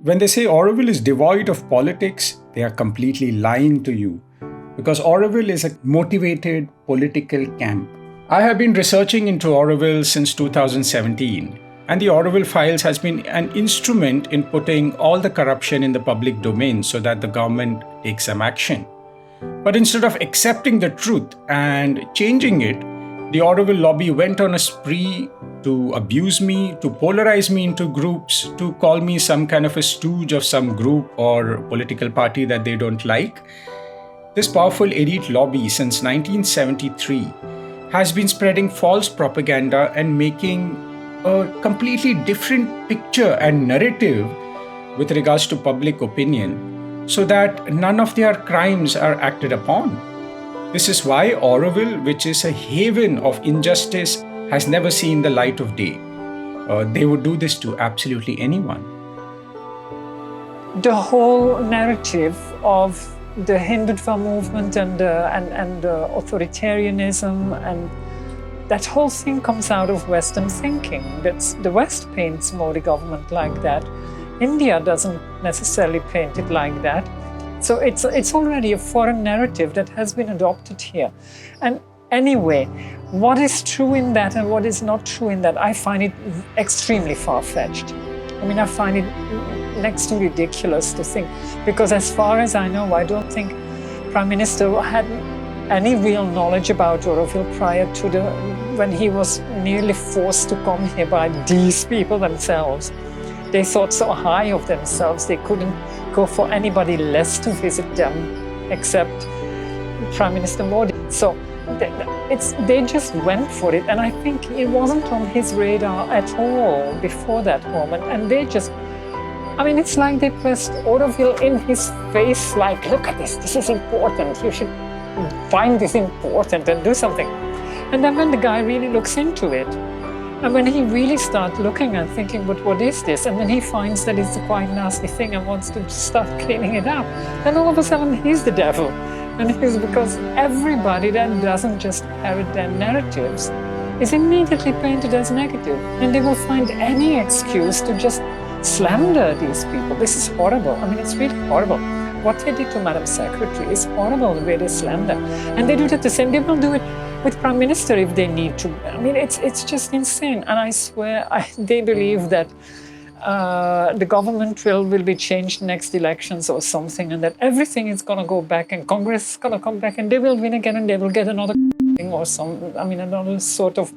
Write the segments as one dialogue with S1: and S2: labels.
S1: When they say Auroville is devoid of politics, they are completely lying to you, because Auroville is a motivated political camp. I have been researching into Auroville since 2017, and the Auroville Files has been an instrument in putting all the corruption in the public domain so that the government takes some action. But instead of accepting the truth and changing it, the Auroville lobby went on a spree to abuse me, to polarize me into groups, to call me some kind of a stooge of some group or political party that they don't like. This powerful elite lobby since 1973 has been spreading false propaganda and making a completely different picture and narrative with regards to public opinion, so that none of their crimes are acted upon. This is why Auroville, which is a haven of injustice, has never seen the light of day. They would do this to absolutely anyone.
S2: The whole narrative of the Hindutva movement and authoritarianism, and that whole thing comes out of Western thinking. That's the West paints Modi government like that. India doesn't necessarily paint it like that. So it's already a foreign narrative that has been adopted here. And anyway, what is true in that and what is not true in that, I find it extremely far-fetched. I mean, I find it next to ridiculous to think, because as far as I know, I don't think Prime Minister had any real knowledge about Auroville prior to when he was nearly forced to come here by these people themselves. They thought so high of themselves, they couldn't go for anybody less to visit them except Prime Minister Modi. So they just went for it, and I think it wasn't on his radar at all before that moment. And they just, I mean, it's like they pressed Auroville in his face, like, look at this is important, you should find this important and do something. And then when the guy really looks into it, and when he really starts looking and thinking, but what is this? And then he finds that it's a quite nasty thing and wants to start cleaning it up. Then all of a sudden he's the devil. And it's because everybody that doesn't just parrot their narratives is immediately painted as negative. And they will find any excuse to just slander these people. This is horrible. I mean, it's really horrible. What they did to Madam Secretary is horrible, the way they slander. And they do that the same. They will do it with Prime Minister if they need to. I mean, it's just insane. And I swear, they believe that the government will be changed next elections or something, and that everything is going to go back, and Congress is going to come back, and they will win again, and they will get another thing or another sort of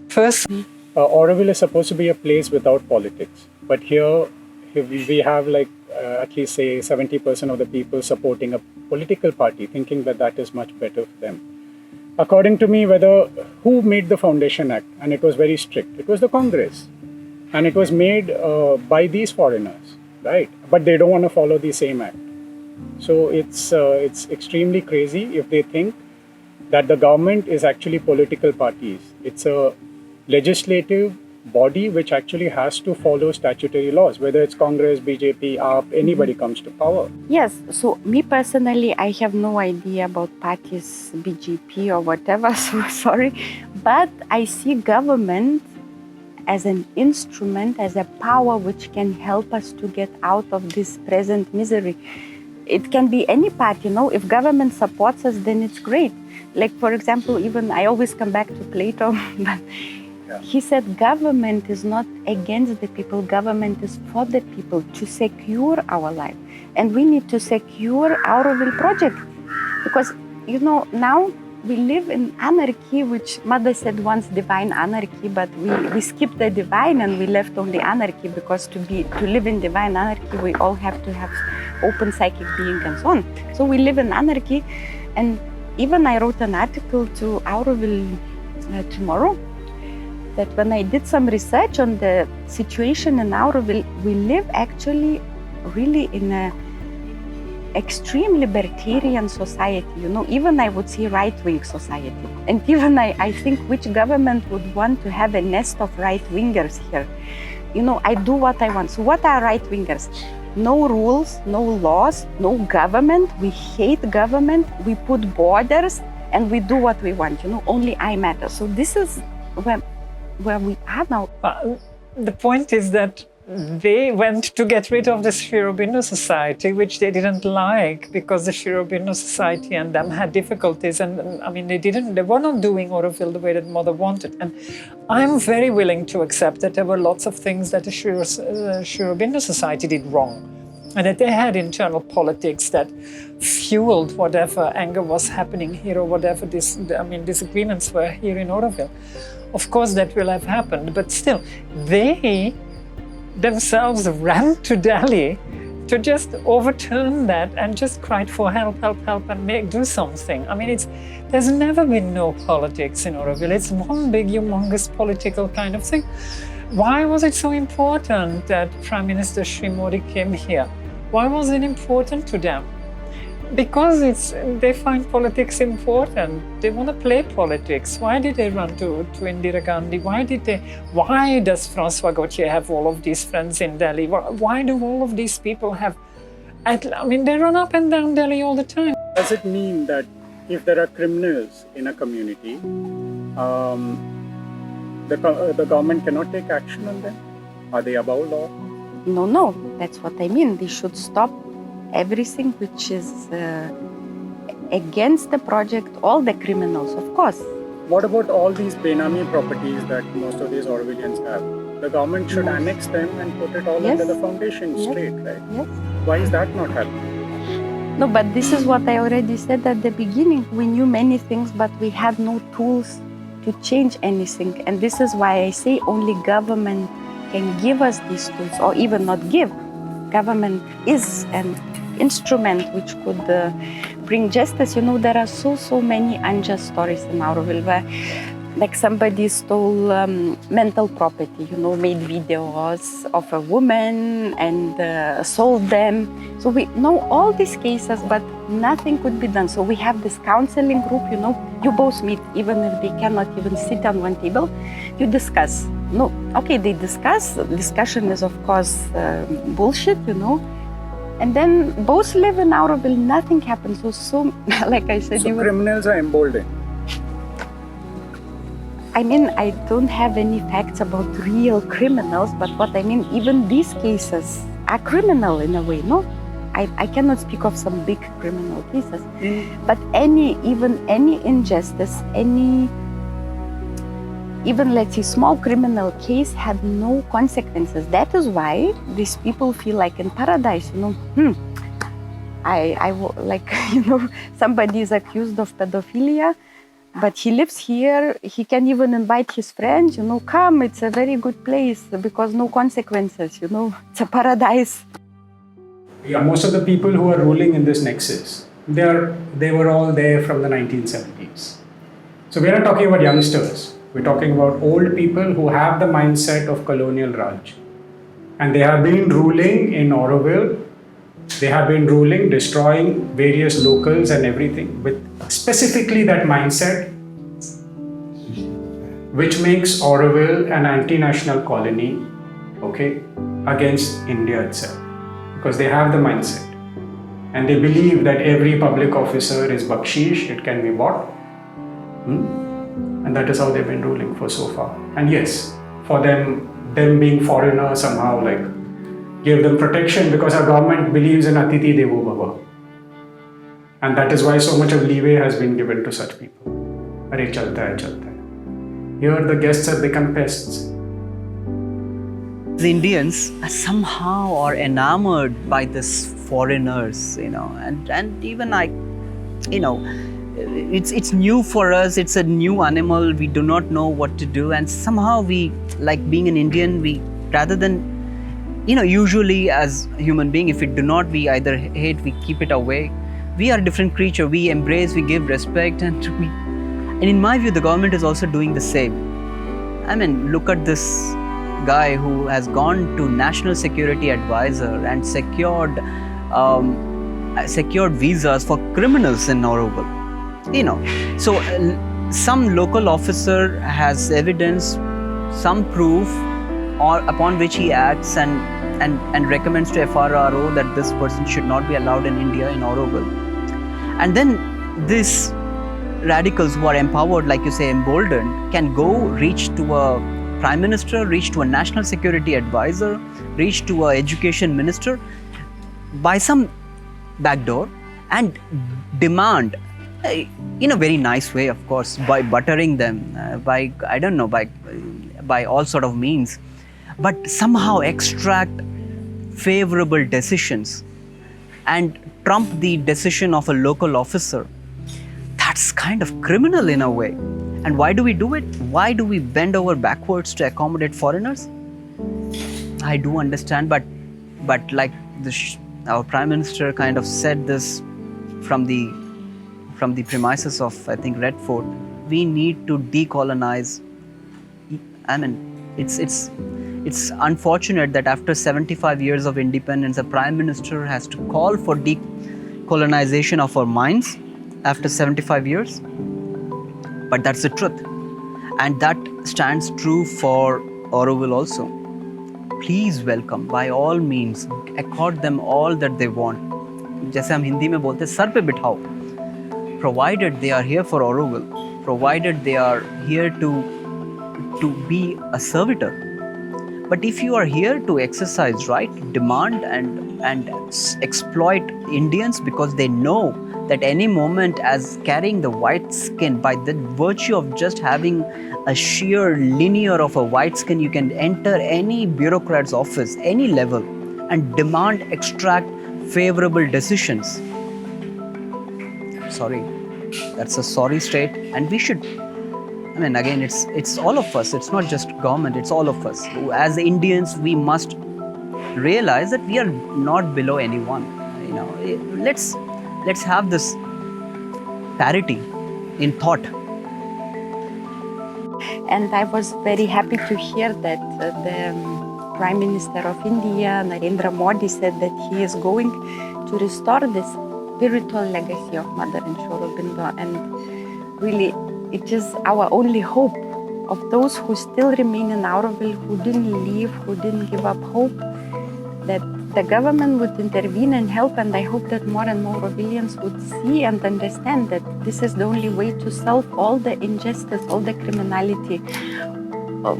S2: person.
S1: Auroville is supposed to be a place without politics, but here we have at least say 70% of the people supporting a political party, thinking that is much better for them. According to me, who made the Foundation Act, and it was very strict, it was the Congress. And it was made by these foreigners, right? But they don't want to follow the same act. So it's extremely crazy if they think that the government is actually political parties. It's a legislative body which actually has to follow statutory laws, whether it's Congress, BJP, AAP, anybody comes to power.
S3: Yes, so me personally, I have no idea about parties, BJP or whatever, so sorry. But I see government as an instrument, as a power which can help us to get out of this present misery. It can be any party, if government supports us, then it's great. Like, for example, even I always come back to Plato, but he said government is not against the people, government is for the people to secure our life. And we need to secure Auroville project. Because, now we live in anarchy, which Mother said once divine anarchy, but we skipped the divine and we left only anarchy, because to live in divine anarchy, we all have to have open psychic being and so on. So we live in anarchy, and even I wrote an article to Auroville tomorrow, that when I did some research on the situation in Auroville, we live actually really in a extreme libertarian society, even I would say right-wing society. And even I think which government would want to have a nest of right-wingers here? I do what I want. So what are right-wingers? No rules, no laws, no government. We hate government. We put borders and we do what we want. Only I matter. So this is where we are now.
S2: The point is that they went to get rid of the Shirobinu society, which they didn't like because the Shirobinu society and them had difficulties. And I mean, they were not doing Auroville the way that mother wanted. And I'm very willing to accept that there were lots of things that the Shirobinu society did wrong. And that they had internal politics that fueled whatever anger was happening here or whatever disagreements were here in Auroville. Of course, that will have happened, but still, they themselves ran to Delhi to just overturn that and just cried for help, and do something. I mean, there's never been no politics in Auroville. It's one big, humongous political kind of thing. Why was it so important that Prime Minister Shri Modi came here? Why was it important to them? Because they find politics important. They want to play politics. Why did they run to Indira Gandhi? Why does François Gauthier have all of these friends in Delhi? Why do all of these people have... they run up and down Delhi all the time.
S1: Does it mean that if there are criminals in a community, the government cannot take action on them? Are they above law?
S3: No, that's what I mean. They should stop everything which is against the project, all the criminals, of course.
S1: What about all these Benami properties that most of these Aurovilians have? The government should annex them and put it all under the foundation straight, right?
S3: Yes.
S1: Why is that not happening?
S3: No, but this is what I already said at the beginning. We knew many things, but we had no tools to change anything. And this is why I say only government can give us these tools, or even not give. Government is an instrument which could bring justice. You know, there are so many unjust stories in Auroville where, like, somebody stole mental property, made videos of a woman and sold them. So we know all these cases, but nothing could be done. So we have this counseling group, you both meet, even if they cannot even sit on one table, you discuss. No, okay, they discuss. Discussion is, of course, bullshit, And then both live in Auroville, nothing happens. So like I said,
S1: criminals are emboldened.
S3: I mean, I don't have any facts about real criminals, but what I mean, even these cases are criminal in a way, no? I cannot speak of some big criminal cases, but even any injustice, even let's say small criminal case had no consequences. That is why these people feel like in paradise, somebody is accused of pedophilia, but he lives here, he can even invite his friends, come, it's a very good place because no consequences, it's a paradise.
S1: Yeah, most of the people who are ruling in this nexus, they were all there from the 1970s. So we're not talking about youngsters. We're talking about old people who have the mindset of colonial Raj. And they have been ruling in Auroville. They have been ruling, destroying various locals and everything with specifically that mindset, which makes Auroville an anti-national colony, against India itself. Because they have the mindset. And they believe that every public officer is bakshish, it can be bought. And that is how they've been ruling for so far. And yes, for them being foreigners somehow give them protection because our government believes in Atiti Devo Bhava. And that is why so much of leeway has been given to such people. Arey chalta hai, chalta hai. Here the guests have become pests.
S4: The Indians somehow are enamored by these foreigners, and even it's new for us, it's a new animal, we do not know what to do, and somehow we, like being an Indian, we, rather than, usually as human being, if we do not, we either hate, we keep it away. We are a different creature, we embrace, we give respect, and in my view, the government is also doing the same. I mean, look at this guy who has gone to National Security Advisor and secured visas for criminals in Auroville. So some local officer has evidence, some proof, or upon which he acts and recommends to FRRO that this person should not be allowed in India, in Auroville. And then these radicals who are empowered, like you say, emboldened, can go reach to a Prime Minister, reach to a National Security Advisor, reach to an education minister by some back door and demand, in a very nice way, of course, by buttering them, by all sort of means, but somehow extract favorable decisions and trump the decision of a local officer. That's kind of criminal in a way. And why do we do it? Why do we bend over backwards to accommodate foreigners? I do understand, but like our Prime Minister kind of said this from the premises of, I think, Red Fort, we need to decolonize. I mean, it's unfortunate that after 75 years of independence, the Prime Minister has to call for decolonization of our minds after 75 years. But that's the truth. And that stands true for Auroville also. Please welcome, by all means, accord them all that they want. जैसे हम हिंदी में बोलते हैं, sir पे बिठाओ. Provided they are here for Auroville, provided they are here to be a servitor. But if you are here to exercise right, demand and exploit Indians because they know that any moment, as carrying the white skin, by the virtue of just having a sheer linear of a white skin, you can enter any bureaucrat's office, any level, and demand, extract favorable decisions. Sorry, that's a sorry state, and we should. I mean, again, it's all of us. It's not just government. It's all of us. As Indians, we must realize that we are not below anyone. You know, let's have this parity in thought.
S3: And I was very happy to hear that the Prime Minister of India, Narendra Modi, said that he is going to restore this spiritual legacy of Mother and Aurobindo. And really, it is our only hope of those who still remain in Auroville, who didn't leave, who didn't give up hope, that the government would intervene and help. And I hope that more and more Aurovilians would see and understand that this is the only way to solve all the injustice, all the criminality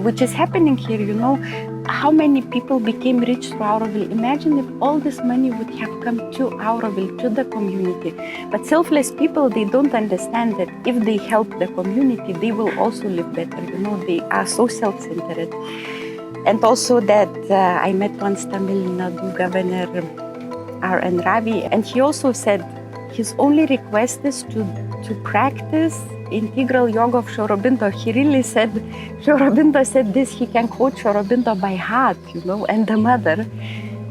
S3: which is happening here. You know, how many people became rich through Auroville? Imagine if all this money would have come to Auroville, to the community. But selfless people, they don't understand that if they help the community, they will also live better. You know, they are so self-centered. And also that I met once Tamil Nadu Governor R.N. Ravi, and he also said his only request is to practice integral yoga of Aurobindo. He really said, Aurobindo said this, he can quote Aurobindo by heart, you know, and the mother.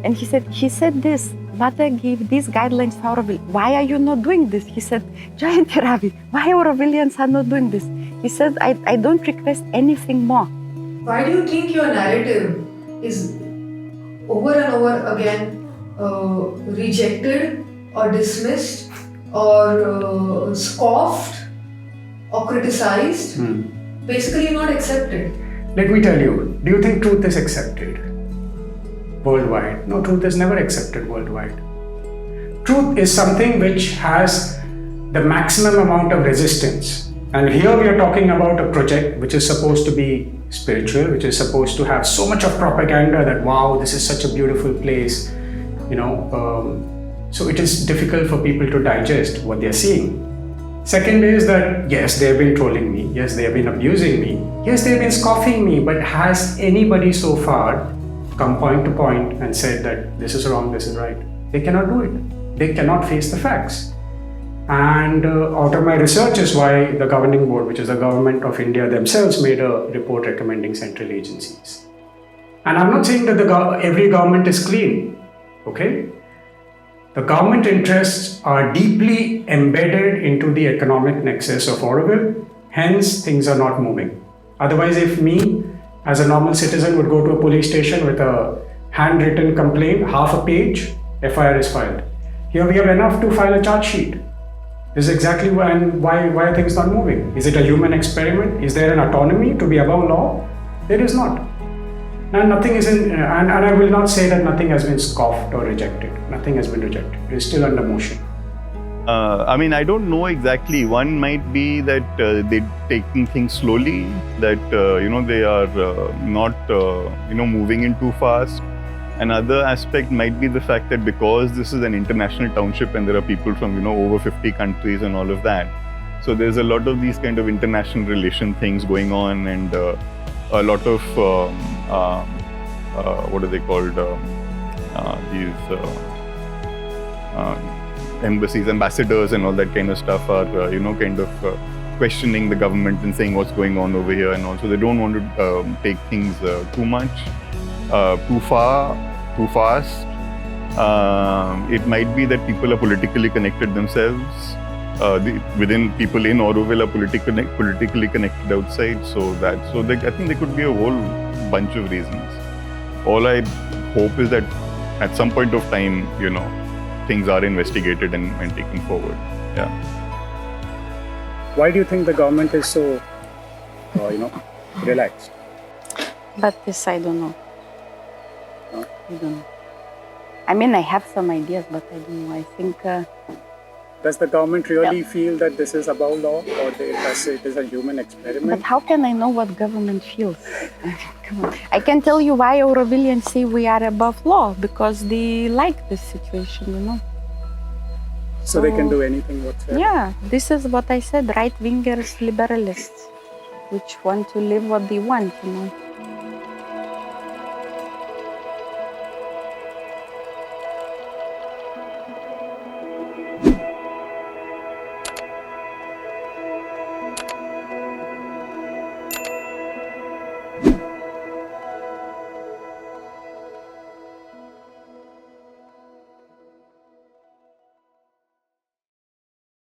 S3: And he said this, Mother gave these guidelines for Auroville. Why are you not doing this? He said, Jayanti Ravi, why Aurovilians are not doing this? He said, I don't request anything more.
S5: Why do you think your narrative is over and over again rejected or dismissed or scoffed or criticized? Basically not accepted.
S1: Let me tell you, do you think truth is accepted worldwide? No, truth is never accepted worldwide. Truth is something which has the maximum amount of resistance. And here we are talking about a project which is supposed to be spiritual, which is supposed to have so much of propaganda that, wow, this is such a beautiful place, you know. So it is difficult for people to digest what they are seeing. Second is that, yes, they have been trolling me. Yes, they have been abusing me. Yes, they have been scoffing me. But has anybody so far come point to point and said that this is wrong, this is right? They cannot do it. They cannot face the facts. And out of my research is why the governing board, which is the government of India themselves, made a report recommending central agencies. And I'm not saying that every government is clean, okay? The government interests are deeply embedded into the economic nexus of Auroville, hence things are not moving. Otherwise, if me, as a normal citizen, would go to a police station with a handwritten complaint, half a page, FIR is filed. Here we have enough to file a charge sheet. This is exactly why are things not moving? Is it a human experiment? Is there an autonomy to be above law? There is not. And nothing is in, and I will not say that nothing has been scoffed or rejected. Nothing has been rejected. It is still under motion.
S6: I mean, I don't know exactly. One might be that they're taking things slowly, that they are not moving in too fast. Another aspect might be the fact that because this is an international township and there are people from, over 50 countries and all of that, so there's a lot of these kind of international relation things going on, and a lot of what are they called? These embassies, ambassadors, and all that kind of stuff are, kind of questioning the government and saying what's going on over here, and also they don't want to take things too much, too far, too fast. It might be that people are politically connected themselves. Within people in Auroville are politically connected outside. So I think there could be a whole bunch of reasons. All I hope is that at some point of time, things are investigated and taken forward. Yeah.
S1: Why do you think the government is so, relaxed?
S3: But this I don't know.
S1: No?
S3: I don't know. I mean, I have some ideas, but I don't know. I think.
S1: Does the government really feel that this is above law, or does it is a human experiment?
S3: But how can I know what government feels? Come on. I can tell you why Aurovilians say we are above law, because they like this situation,
S1: So they can do anything whatsoever?
S3: Yeah, this is what I said, right-wingers, liberalists, which want to live what they want,